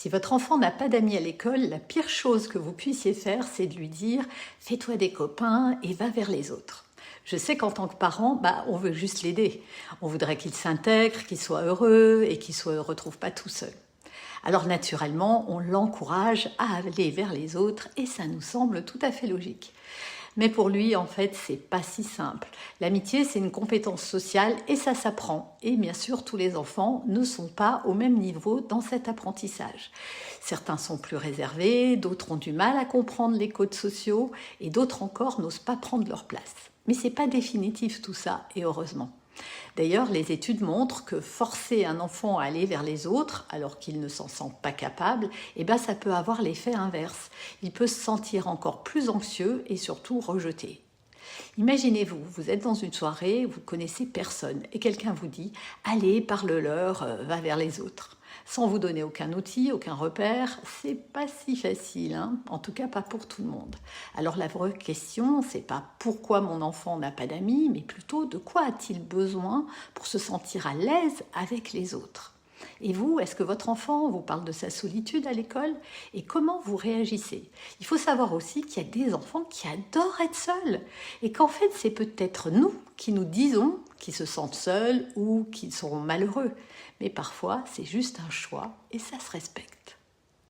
Si votre enfant n'a pas d'amis à l'école, la pire chose que vous puissiez faire, c'est de lui dire « fais-toi des copains et va vers les autres ». Je sais qu'en tant que parent, on veut juste l'aider. On voudrait qu'il s'intègre, qu'il soit heureux et qu'il ne se retrouve pas tout seul. Alors naturellement, on l'encourage à aller vers les autres et ça nous semble tout à fait logique. Mais pour lui, en fait, c'est pas si simple. L'amitié, c'est une compétence sociale et ça s'apprend. Et bien sûr, tous les enfants ne sont pas au même niveau dans cet apprentissage. Certains sont plus réservés, d'autres ont du mal à comprendre les codes sociaux et d'autres encore n'osent pas prendre leur place. Mais c'est pas définitif tout ça, et heureusement. D'ailleurs, les études montrent que forcer un enfant à aller vers les autres, alors qu'il ne s'en sent pas capable, ça peut avoir l'effet inverse. Il peut se sentir encore plus anxieux et surtout rejeté. Imaginez-vous, vous êtes dans une soirée, vous ne connaissez personne et quelqu'un vous dit « Allez, parle-leur, va vers les autres ». Sans vous donner aucun outil, aucun repère, c'est pas si facile, hein, en tout cas pas pour tout le monde. Alors la vraie question, c'est pas pourquoi mon enfant n'a pas d'amis, mais plutôt de quoi a-t-il besoin pour se sentir à l'aise avec les autres. Et vous, est-ce que votre enfant vous parle de sa solitude à l'école? Et comment vous réagissez? Il faut savoir aussi qu'il y a des enfants qui adorent être seuls et qu'en fait, c'est peut-être nous qui nous disons qu'ils se sentent seuls ou qu'ils sont malheureux. Mais parfois, c'est juste un choix et ça se respecte.